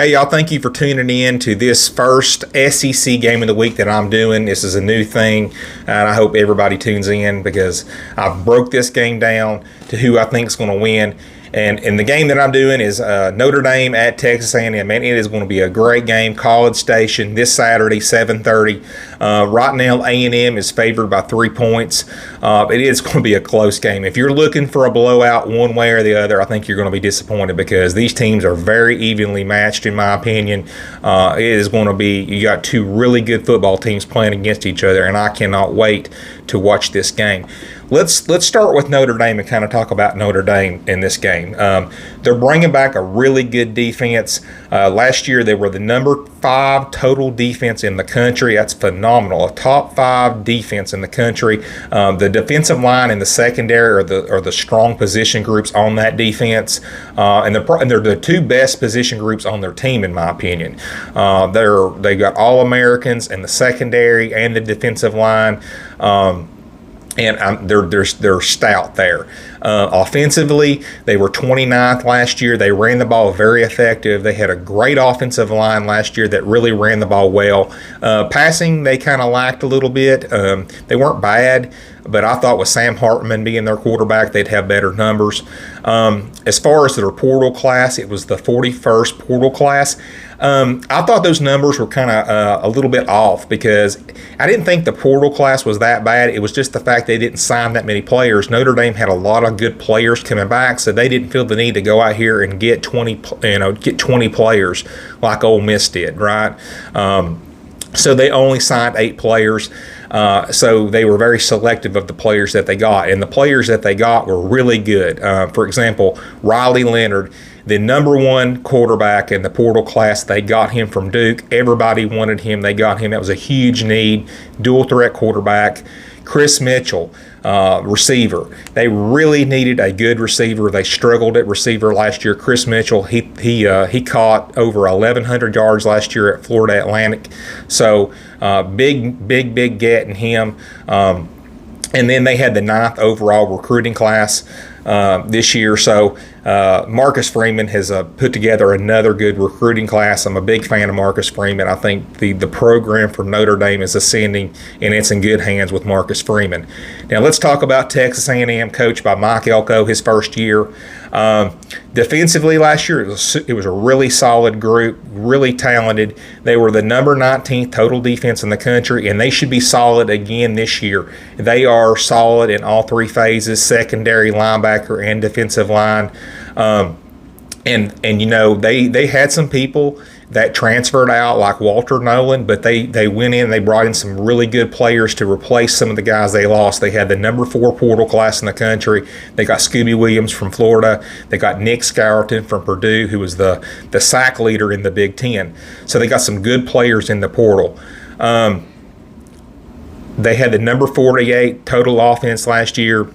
Hey, y'all, thank you for tuning in to this first SEC game of the week that I'm doing. This is a new thing, and I hope everybody tunes in because I've broke this game down to who I think is going to win. And the game that I'm doing is Notre Dame at Texas A&M. Man, it is going to be a great game. College Station this Saturday, 7:30. Right now, A&M is favored by 3 points. It is going to be a close game. If you're looking for a blowout one way or the other, I think you're going to be disappointed because these teams are very evenly matched, in my opinion. It is going to be, you got two really good football teams playing against each other, and I cannot wait to watch this game. Let's start with Notre Dame and kind of talk about Notre Dame in this game. They're bringing back a really good defense. Last year, they were the number 5 total defense in the country. That's phenomenal. A top 5 defense in the country. The defensive line and the secondary are the strong position groups on that defense, and they're the two best position groups on their team, in my opinion. They got All-Americans in the secondary and the defensive line. And they're stout there. Offensively, they were 29th last year. They ran the ball very effective. They had a great offensive line last year that really ran the ball well. Passing, they kind of lacked a little bit. They weren't bad, but I thought with Sam Hartman being their quarterback, they'd have better numbers. As far as their portal class, it was the 41st portal class. I thought those numbers were kind of a little bit off because I didn't think the portal class was that bad. It was just the fact they didn't sign that many players. Notre Dame had a lot of good players coming back, so they didn't feel the need to go out here and get 20 players like Ole Miss did, right? So they only signed 8 players. So they were very selective of the players that they got, and the players that they got were really good. For example, Riley Leonard, the number 1 quarterback in the portal class, they got him from Duke. Everybody wanted him. They got him. That was a huge need. Dual threat quarterback. Chris Mitchell, receiver. They really needed a good receiver. They struggled at receiver last year. Chris Mitchell, he caught over 1,100 yards last year at Florida Atlantic. So big get in him. And then they had the 9th overall recruiting class this year. So Marcus Freeman has put together another good recruiting class. I'm a big fan of Marcus Freeman. I think the program for Notre Dame is ascending, and it's in good hands with Marcus Freeman. Now let's talk about Texas A&M, coached by Mike Elko, his first year. Defensively last year, it was a really solid group, really talented. They were the number 19th total defense in the country, and they should be solid again this year. They are solid in all 3 phases: secondary, linebacker, and defensive line. And you know, they had some people that transferred out like Walter Nolan, but they went in, they brought in some really good players to replace some of the guys they lost. They had the number 4 portal class in the country. They got Scooby Williams from Florida. They got Nick Scourton from Purdue, who was the sack leader in the Big Ten. So they got some good players in the portal. They had the number 48 total offense last year.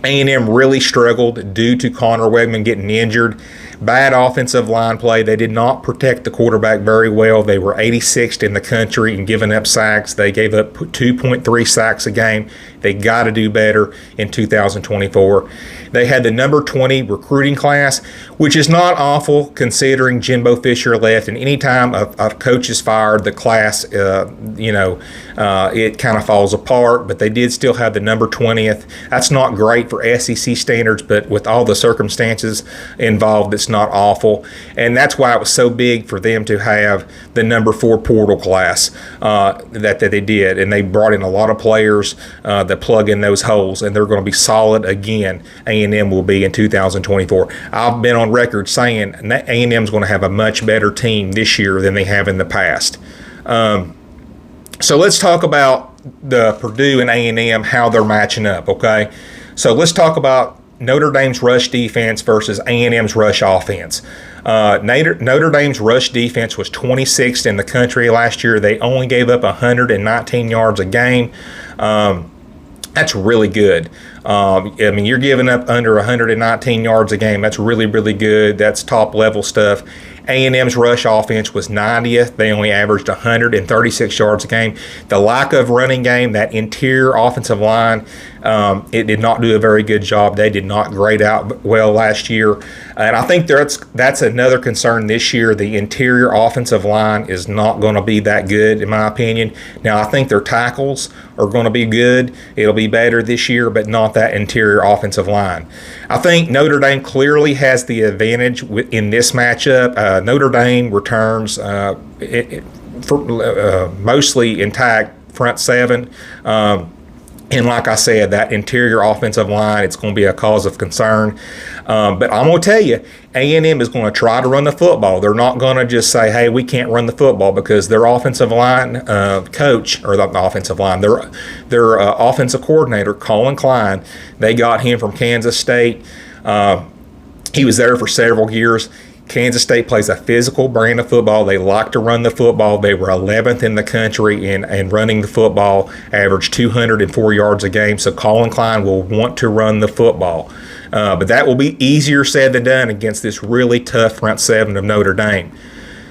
A&M really struggled due to Connor Wegman getting injured. Bad offensive line play. They did not protect the quarterback very well. They were 86th in the country in giving up sacks. They gave up 2.3 sacks a game. They got to do better in 2024. They had the number 20 recruiting class, which is not awful considering Jimbo Fisher left. And anytime a coach is fired, the class, it kind of falls apart. But they did still have the number 20th. That's not great for SEC standards, but with all the circumstances involved, it's not awful. And that's why it was so big for them to have the number 4 portal class that they did. And they brought in a lot of players that plug in those holes, and they're going to be solid again. A&M will be in 2024. I've been on record saying A&M is going to have a much better team this year than they have in the past. So let's talk about the Purdue and A&M, how they're matching up, okay? So let's talk about Notre Dame's rush defense versus A&M's rush offense. Notre Dame's rush defense was 26th in the country last year. They only gave up 119 yards a game. That's really good. You're giving up under 119 yards a game. That's really, really good. That's top-level stuff. A&M's rush offense was 90th. They only averaged 136 yards a game. The lack of running game, that interior offensive line, It did not do a very good job. They did not grade out well last year. And I think that's another concern this year. The interior offensive line is not going to be that good, in my opinion. Now, I think their tackles are going to be good. It'll be better this year, but not that interior offensive line. I think Notre Dame clearly has the advantage in this matchup. Notre Dame returns mostly intact front seven. And like I said, that interior offensive line, it's going to be a cause of concern. But I'm going to tell you, A&M is going to try to run the football. They're not going to just say, hey, we can't run the football, because their offensive line coach, or the offensive line, their offensive coordinator, Colin Klein, they got him from Kansas State. He was there for several years. Kansas State plays a physical brand of football. They like to run the football. They were 11th in the country in running the football, averaged 204 yards a game. So Colin Klein will want to run the football. But that will be easier said than done against this really tough front seven of Notre Dame.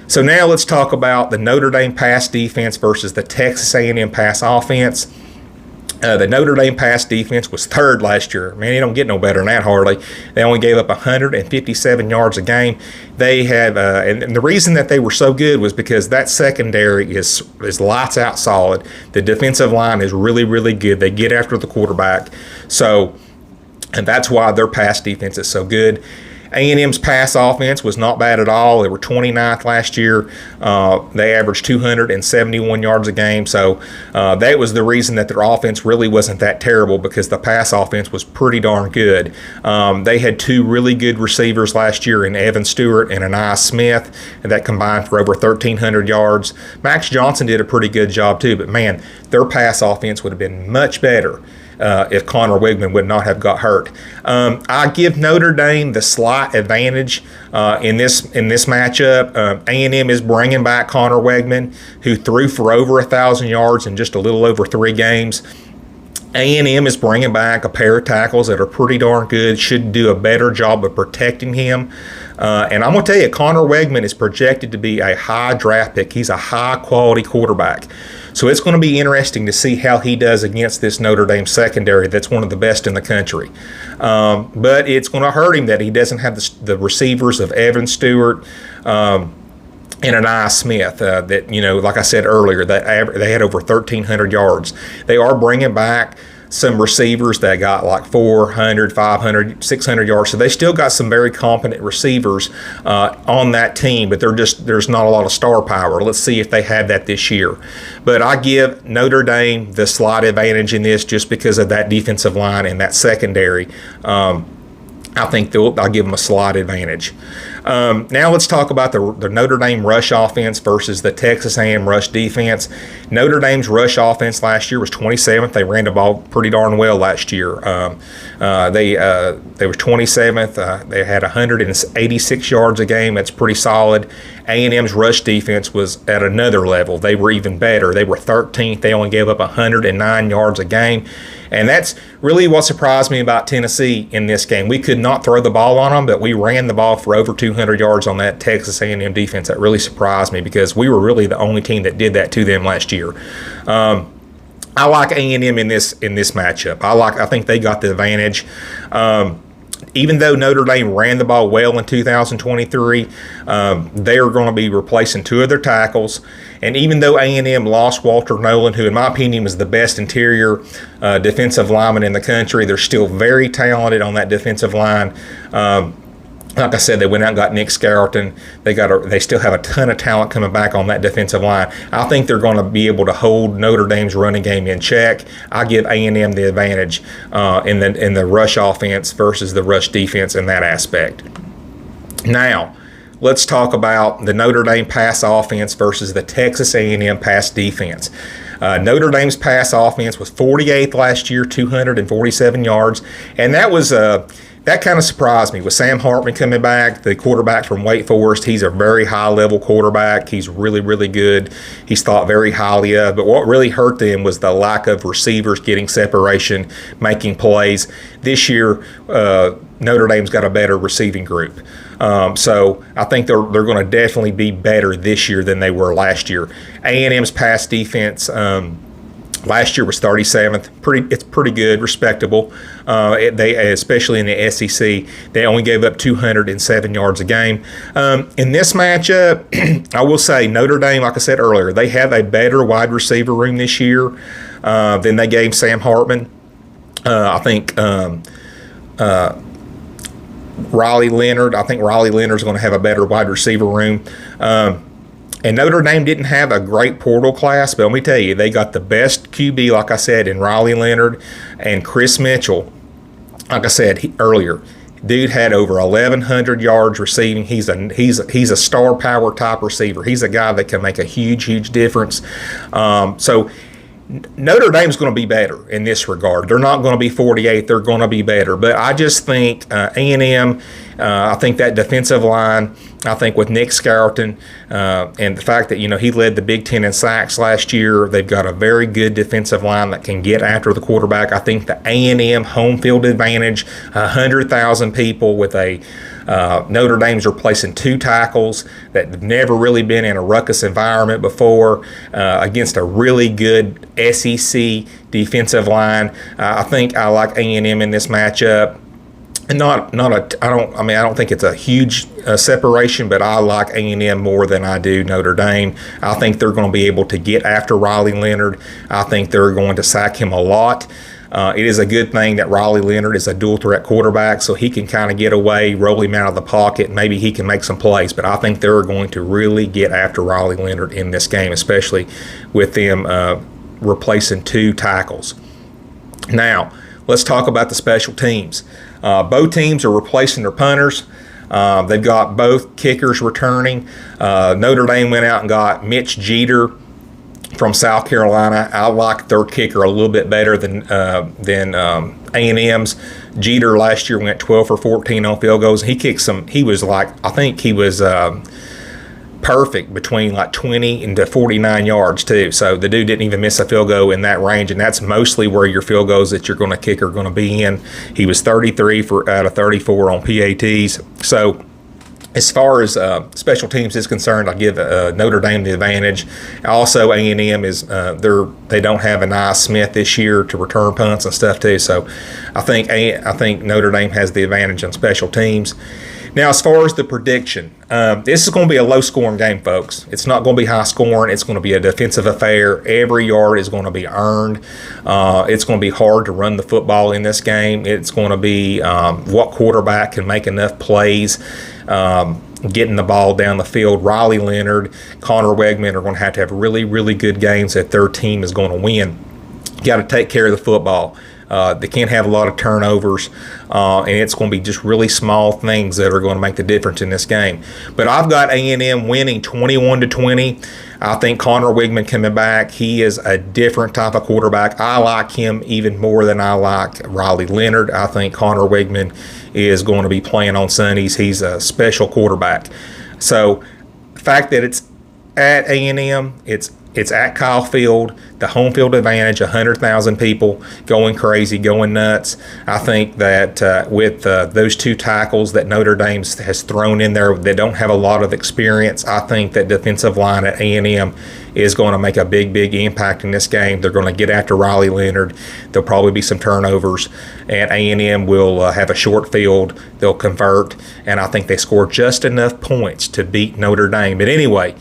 So now let's talk about the Notre Dame pass defense versus the Texas A&M pass offense. The Notre Dame pass defense was third last year. Man, you don't get no better than that hardly. They only gave up 157 yards a game. They had, and the reason that they were so good was because that secondary is lights out solid. The defensive line is really, really good. They get after the quarterback. And that's why their pass defense is so good. A&M's pass offense was not bad at all. They were 29th last year. They averaged 271 yards a game. So that was the reason that their offense really wasn't that terrible, because the pass offense was pretty darn good. They had two really good receivers last year in Evan Stewart and Anais Smith, and that combined for over 1,300 yards. Max Johnson did a pretty good job too, but man, their pass offense would have been much better if Connor Wigman would not have got hurt. I give Notre Dame the slight advantage in this matchup. A&M is bringing back Connor Wigman, who threw for over 1,000 yards in just a little over 3 games. A&M is bringing back a pair of tackles that are pretty darn good, should do a better job of protecting him. And I'm going to tell you, Connor Wigman is projected to be a high draft pick. He's a high-quality quarterback. So it's going to be interesting to see how he does against this Notre Dame secondary that's one of the best in the country. But it's going to hurt him that he doesn't have the receivers of Evan Stewart and Anais Smith that, like I said earlier, that they had over 1,300 yards. They are bringing back some receivers that got like 400, 500, 600 yards. So they still got some very competent receivers on that team, but there's not a lot of star power. Let's see if they have that this year. But I give Notre Dame the slight advantage in this just because of that defensive line and that secondary. I think I'll give them a slight advantage. Now let's talk about the Notre Dame rush offense versus the Texas A&M rush defense. Notre Dame's rush offense last year was 27th. They ran the ball pretty darn well last year. They were 27th. They had 186 yards a game. That's pretty solid. A&M's rush defense was at another level. They were even better. They were 13th. They only gave up 109 yards a game. And that's really what surprised me about Tennessee in this game. We could not throw the ball on them, but we ran the ball for over 200 yards on that Texas A&M defense. That really surprised me because we were really the only team that did that to them last year. I like A&M in this matchup. I think they got the advantage. Even though Notre Dame ran the ball well in 2023, they are going to be replacing 2 of their tackles. And even though A&M lost Walter Nolan, who in my opinion was the best interior defensive lineman in the country, they're still very talented on that defensive line. Like I said, they went out and got Nick Scarleton. They still have a ton of talent coming back on that defensive line. I think they're going to be able to hold Notre Dame's running game in check. I give A&M the advantage in the rush offense versus the rush defense in that aspect. Now, let's talk about the Notre Dame pass offense versus the Texas A&M pass defense. Notre Dame's pass offense was 48th last year, 247 yards, and that was that kind of surprised me with Sam Hartman coming back, the quarterback from Wake Forest. He's a very high-level quarterback. He's really, really good. He's thought very highly of. But what really hurt them was the lack of receivers getting separation, making plays. This year, Notre Dame's got a better receiving group. So I think they're going to definitely be better this year than they were last year. A&M's pass defense Last year was 37th. It's pretty good, respectable. They, especially in the SEC, they only gave up 207 yards a game. In this matchup, I will say Notre Dame, like I said earlier, they have a better wide receiver room this year than they gave Sam Hartman. I think Riley Leonard. I think Riley Leonard is going to have a better wide receiver room. And Notre Dame didn't have a great portal class, but let me tell you, they got the best QB, like I said, in Riley Leonard and Chris Mitchell. Like I said earlier, dude had over 1,100 yards receiving. He's a star power type receiver. He's a guy that can make a huge difference. So Notre Dame's going to be better in this regard. They're not going to be 48. They're going to be better. But I just think A&M, I think that defensive line, I think with Nick Scarlton and the fact that, he led the Big Ten in sacks last year, they've got a very good defensive line that can get after the quarterback. I think the A&M home field advantage, 100,000 people with a Notre Dame's replacing 2 tackles that have never really been in a ruckus environment before against a really good SEC defensive line. I think I like A&M in this matchup. And I don't think it's a huge separation, but I like A&M more than I do Notre Dame. I think they're going to be able to get after Riley Leonard. I think they're going to sack him a lot. It is a good thing that Riley Leonard is a dual threat quarterback, so he can kind of get away, roll him out of the pocket, maybe he can make some plays. But I think they're going to really get after Riley Leonard in this game, especially with them replacing 2 tackles. Now, let's talk about the special teams. Both teams are replacing their punters. They've got both kickers returning. Notre Dame went out and got Mitch Jeter from South Carolina. I like their kicker a little bit better than A&M's. Jeter last year went 12 for 14 on field goals. He kicked some. He was perfect between 20 and 49 yards too. So the dude didn't even miss a field goal in that range, and that's mostly where your field goals that you're going to kick are going to be in. He was 33 out of 34 on PATs. So as far as special teams is concerned, I give Notre Dame the advantage. Also, A&M is they don't have Anais Smith this year to return punts and stuff too. So I think Notre Dame has the advantage on special teams. Now, as far as the prediction, this is going to be a low-scoring game, folks. It's not going to be high-scoring. It's going to be a defensive affair. Every yard is going to be earned. It's going to be hard to run the football in this game. It's going to be what quarterback can make enough plays getting the ball down the field. Riley Leonard, Connor Wegman are going to have really good games that their team is going to win. You got to take care of the football. They can't have a lot of turnovers, and it's going to be just really small things that are going to make the difference in this game. But I've got A&M winning 21-20. I think Connor Wegman coming back. He is a different type of quarterback. I like him even more than I like Riley Leonard. I think Connor Wegman is going to be playing on Sundays. He's a special quarterback. So the fact that it's at A&M, it's at Kyle Field, the home field advantage, 100,000 people going crazy, going nuts. I think that with those 2 tackles that Notre Dame has thrown in there that don't have a lot of experience, I think that defensive line at A&M is going to make a big impact in this game. They're going to get after Riley Leonard. There'll probably be some turnovers, and A&M will have a short field. They'll convert, and I think they score just enough points to beat Notre Dame. But anyway,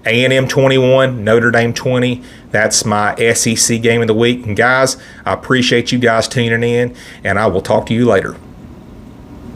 A&M 21, Notre Dame 20. That's my SEC game of the week. And guys, I appreciate you guys tuning in, and I will talk to you later.